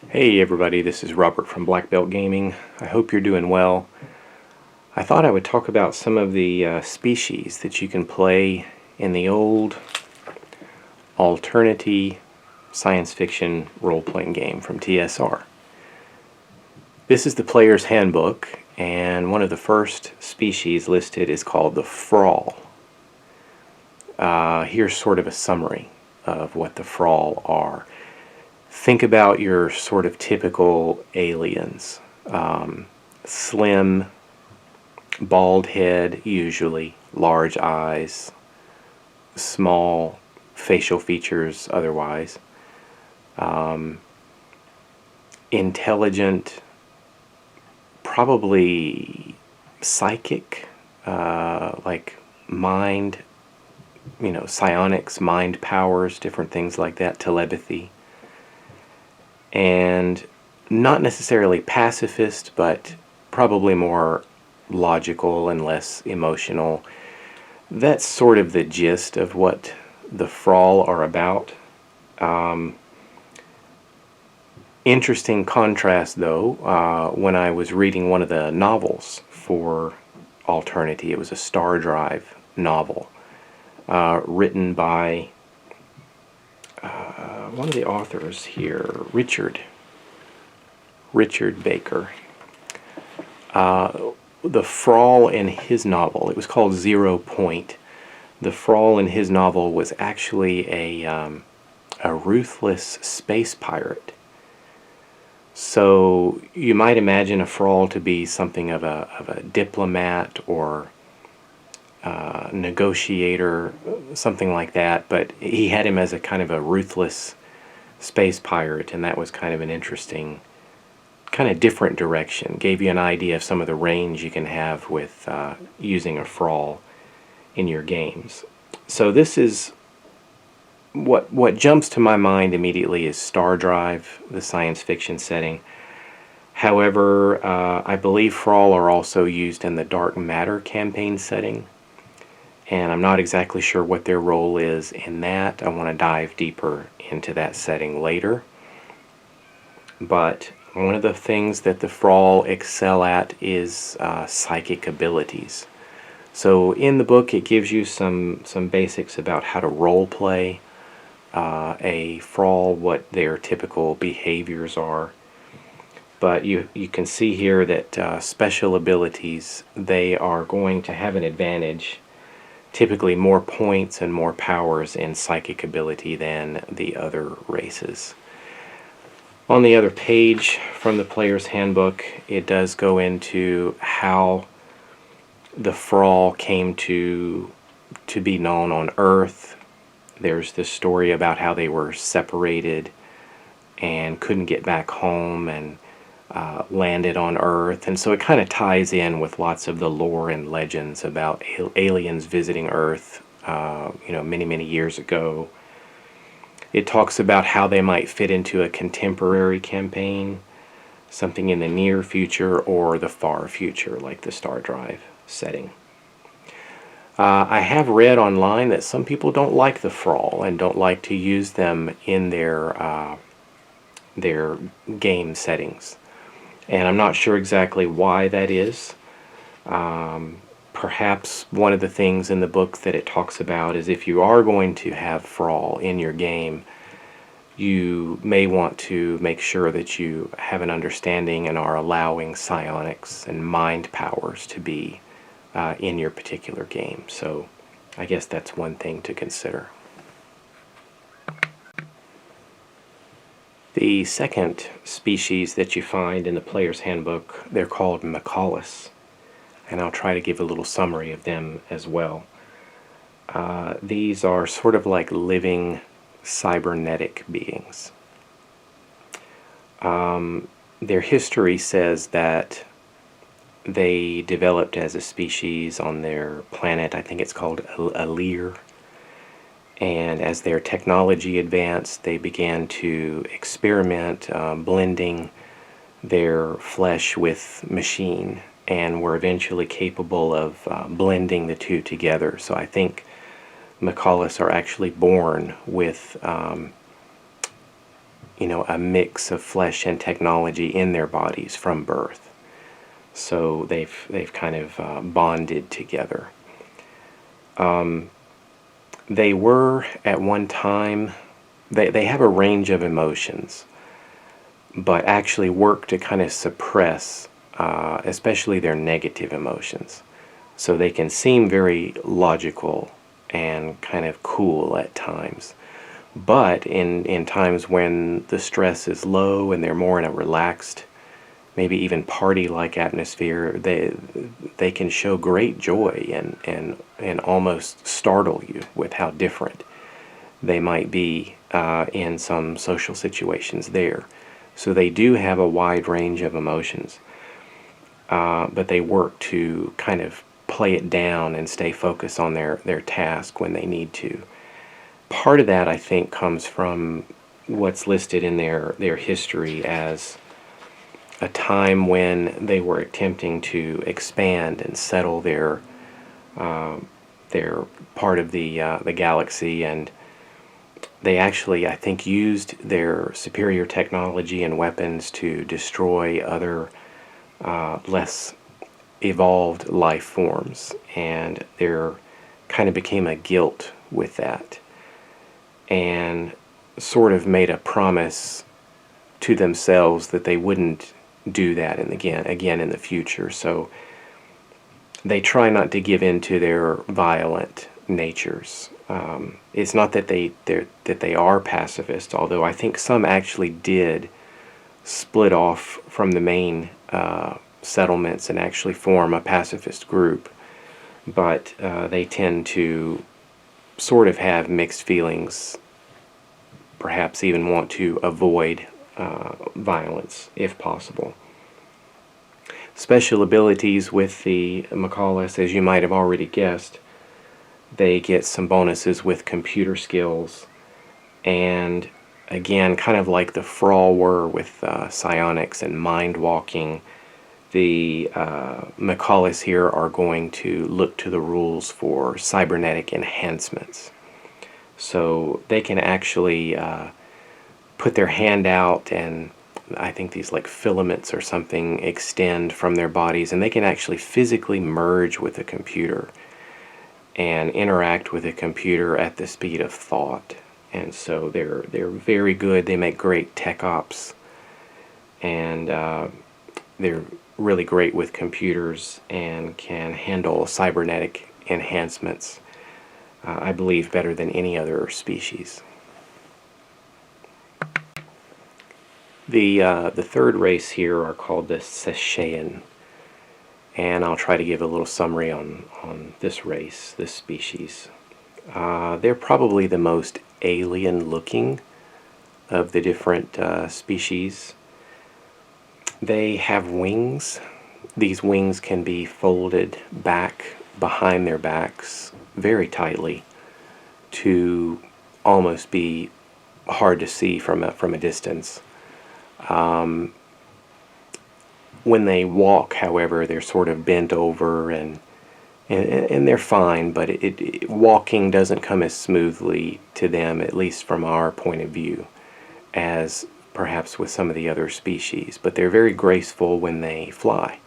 Hey everybody, this is Robert from Black Belt Gaming. I hope you're doing well. I thought I would talk about some of the species that you can play in the old Alternity science fiction role-playing game from TSR. This is the player's handbook, and one of the first species listed is called the Frau. Here's sort of a summary of what the Frau are. Think about your sort of typical aliens. Slim, bald head usually, large eyes, small facial features otherwise, intelligent, probably psychic, like mind, psionics, mind powers, different things like that, telepathy. And not necessarily pacifist, but probably more logical and less emotional. That's sort of the gist of what the Frau are about. Interesting contrast, though, when I was reading one of the novels for Alternity. It was a Star Drive novel written by one of the authors here, Richard Baker. The Frau in his novel, it was called 0 Point. The Frau in his novel was actually a ruthless space pirate. So you might imagine a Frau to be something of a diplomat or negotiator, something like that, but he had him as a kind of a ruthless space pirate, and that was kind of an interesting, kind of different direction. Gave you an idea of some of the range you can have with using a Frau in your games. So this is what jumps to my mind immediately is Star Drive, the science fiction setting. However, I believe Frau are also used in the Dark Matter campaign setting, and I'm not exactly sure what their role is in that. I want to dive deeper into that setting later. But one of the things that the Frau excel at is psychic abilities. So in the book it gives you some basics about how to role play a Frau, what their typical behaviors are. But you can see here that special abilities, they are going to have an advantage, typically more points and more powers in psychic ability than the other races. On the other page from the player's handbook, it does go into how the Frau came to be known on Earth. There's this story about how they were separated and couldn't get back home and landed on Earth, and so it kind of ties in with lots of the lore and legends about aliens visiting Earth, many years ago. It talks about how they might fit into a contemporary campaign, something in the near future or the far future, like the Star Drive setting. I have read online that some people don't like the Frau and don't like to use them in their game settings. And I'm not sure exactly why that is. Perhaps one of the things in the book that it talks about is if you are going to have Frau in your game, you may want to make sure that you have an understanding and are allowing psionics and mind powers to be in your particular game. So I guess that's one thing to consider. The second species that you find in the player's handbook, they're called Mccallis, and I'll try to give a little summary of them as well. These are sort of like living cybernetic beings. Their history says that they developed as a species on their planet, I think it's called Alir. And as their technology advanced, they began to experiment, blending their flesh with machine, and were eventually capable of blending the two together. So I think Mccallis are actually born with a mix of flesh and technology in their bodies from birth. So they've kind of bonded together. They were at one time, they have a range of emotions, but actually work to kind of suppress, especially their negative emotions. So they can seem very logical and kind of cool at times. But in times when the stress is low and they're more in a relaxed, maybe even party-like atmosphere, they can show great joy and almost startle you with how different they might be in some social situations there. So they do have a wide range of emotions, but they work to kind of play it down and stay focused on their task when they need to. Part of that, I think, comes from what's listed in their history as a time when they were attempting to expand and settle their part of the galaxy, and they actually, I think, used their superior technology and weapons to destroy other less evolved life forms, and there kind of became a guilt with that, and sort of made a promise to themselves that they wouldn't do that again in the future. So they try not to give in to their violent natures. It's not that they are pacifists, although I think some actually did split off from the main settlements and actually form a pacifist group. But they tend to sort of have mixed feelings, perhaps even want to avoid violence if possible. Special abilities with the Mccallis, as you might have already guessed, they get some bonuses with computer skills, and again, kind of like the Frau were with psionics and mind walking, the Mccallis here are going to look to the rules for cybernetic enhancements. So they can actually put their hand out, and I think these like filaments or something extend from their bodies, and they can actually physically merge with a computer and interact with a computer at the speed of thought. And so they're very good. They make great tech ops, and they're really great with computers and can handle cybernetic enhancements, I believe, better than any other species. The third race here are called the sashayin, and I'll try to give a little summary on this race, this species. They're probably the most alien-looking of the different species. They have wings. These wings can be folded back behind their backs very tightly to almost be hard to see from a distance. When they walk, however, they're sort of bent over, and they're fine, but walking doesn't come as smoothly to them, at least from our point of view, as perhaps with some of the other species. But they're very graceful when they fly.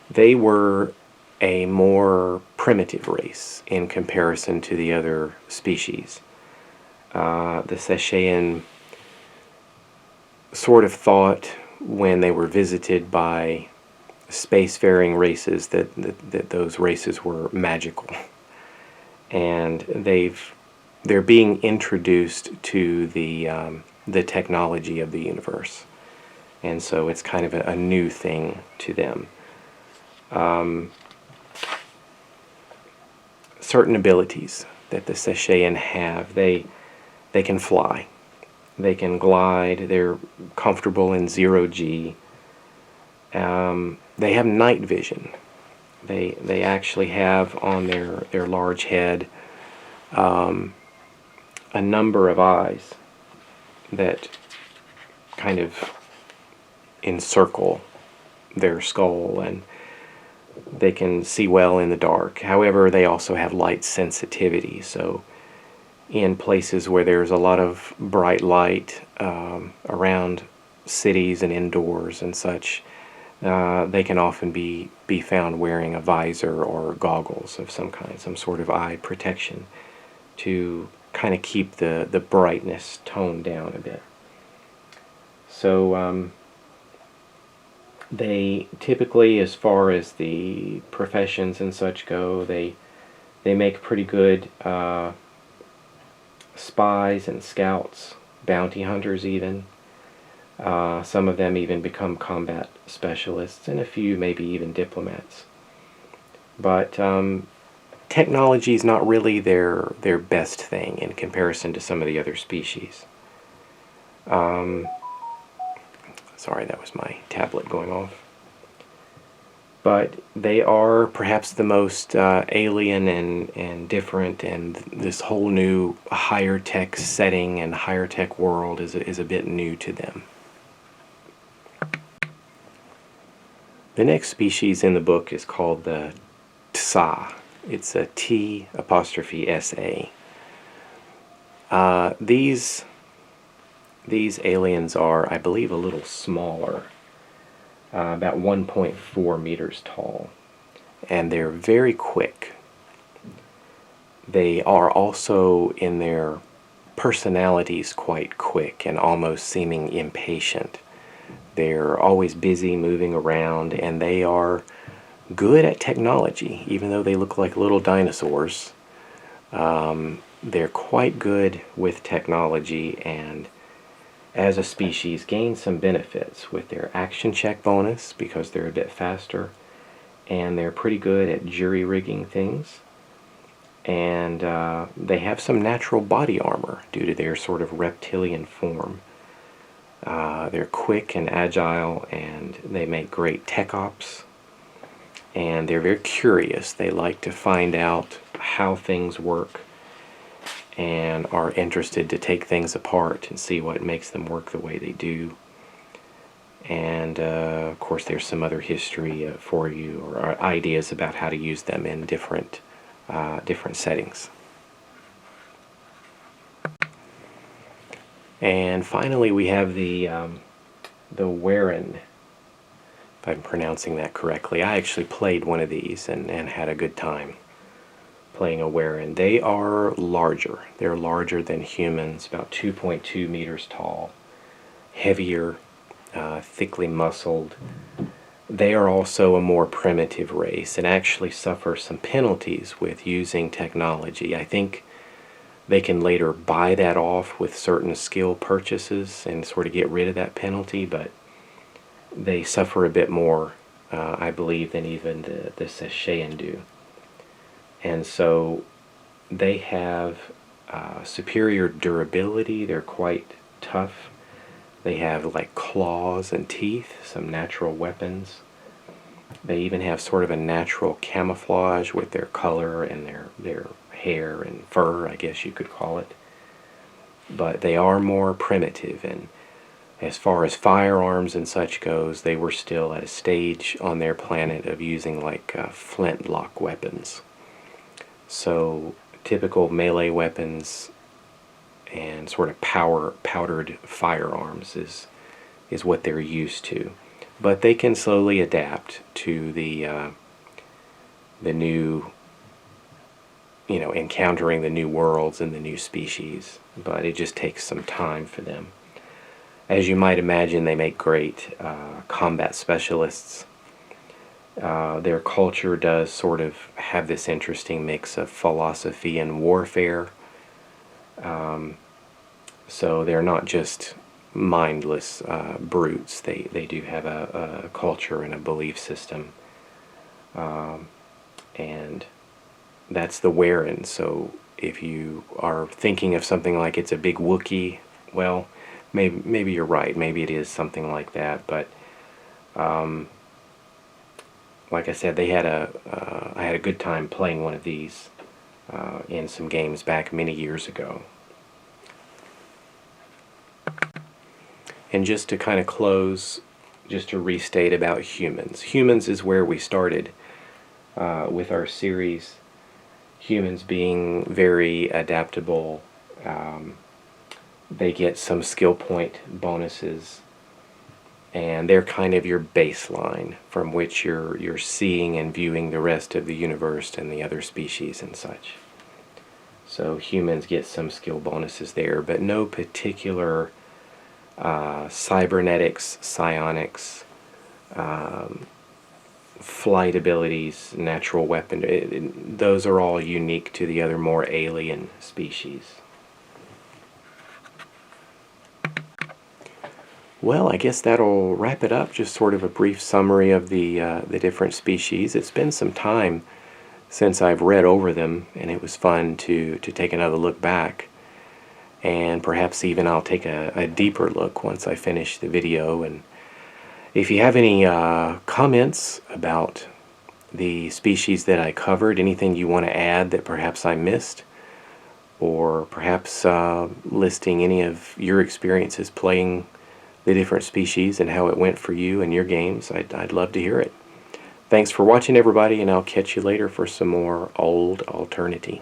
They were a more primitive race in comparison to the other species. The sashayin sort of thought, when they were visited by spacefaring races, that those races were magical, and they're being introduced to the technology of the universe, and so it's kind of a new thing to them. Certain abilities that the sashayin have: they can fly. They can glide. They're comfortable in 0G. They have night vision. They actually have on their large head a number of eyes that kind of encircle their skull, and they can see well in the dark. However, they also have light sensitivity, so in places where there's a lot of bright light around cities and indoors and such. They can often be found wearing a visor or goggles of some kind, some sort of eye protection to kind of keep the brightness toned down a bit. So they typically, as far as the professions and such go, they make pretty good spies and scouts, bounty hunters even. Some of them even become combat specialists, and a few maybe even diplomats. But technology is not really their best thing in comparison to some of the other species. Sorry, that was my tablet going off. But they are perhaps the most alien and different, and this whole new higher tech setting and higher tech world is a bit new to them. The next species in the book is called the TSA. It's a T''SA. These aliens are, I believe, a little smaller, about 1.4 meters tall, and they're very quick. They are also, in their personalities, quite quick and almost seeming impatient. They're always busy moving around, and they are good at technology, even though they look like little dinosaurs. They're quite good with technology, and as a species gain some benefits with their action check bonus because they're a bit faster, and they're pretty good at jury-rigging things, and they have some natural body armor due to their sort of reptilian form. They're quick and agile, and they make great tech ops, and they're very curious. They like to find out how things work and are interested to take things apart and see what makes them work the way they do. And of course there's some other history for you, or ideas about how to use them in different settings. And finally we have the Warren, if I'm pronouncing that correctly. I actually played one of these and had a good time playing a Warren. They are larger. They're larger than humans, about 2.2 meters tall, heavier, thickly muscled. They are also a more primitive race and actually suffer some penalties with using technology. I think they can later buy that off with certain skill purchases and sort of get rid of that penalty, but they suffer a bit more, I believe, than even the sashayin do. And so they have superior durability. They're quite tough. They have like claws and teeth, some natural weapons. They even have sort of a natural camouflage with their color and their hair and fur, I guess you could call it. But they are more primitive, and as far as firearms and such goes, they were still at a stage on their planet of using like flintlock weapons. So typical melee weapons and sort of powdered firearms is what they're used to. But they can slowly adapt to the new, encountering the new worlds and the new species. But it just takes some time for them. As you might imagine, they make great combat specialists. Their culture does sort of have this interesting mix of philosophy and warfare. So they're not just mindless brutes. They do have a culture and a belief system. And that's the Warren. So if you are thinking of something like it's a big Wookiee, well, maybe you're right. Maybe it is something like that. But like I said, I had a good time playing one of these in some games back many years ago. And just to kind of close, just to restate about humans. Humans is where we started with our series. Humans being very adaptable They get some skill point bonuses, and they're kind of your baseline from which you're seeing and viewing the rest of the universe and the other species and such. So humans get some skill bonuses there, but no particular cybernetics, psionics, flight abilities, natural weapon. Those are all unique to the other more alien species. Well, I guess that'll wrap it up. Just sort of a brief summary of the different species. It's been some time since I've read over them, and it was fun to take another look back. And perhaps even I'll take a deeper look once I finish the video. And if you have any comments about the species that I covered, anything you want to add that perhaps I missed, or perhaps listing any of your experiences playing the different species and how it went for you and your games, I'd love to hear it. Thanks for watching, everybody, and I'll catch you later for some more old Alternity.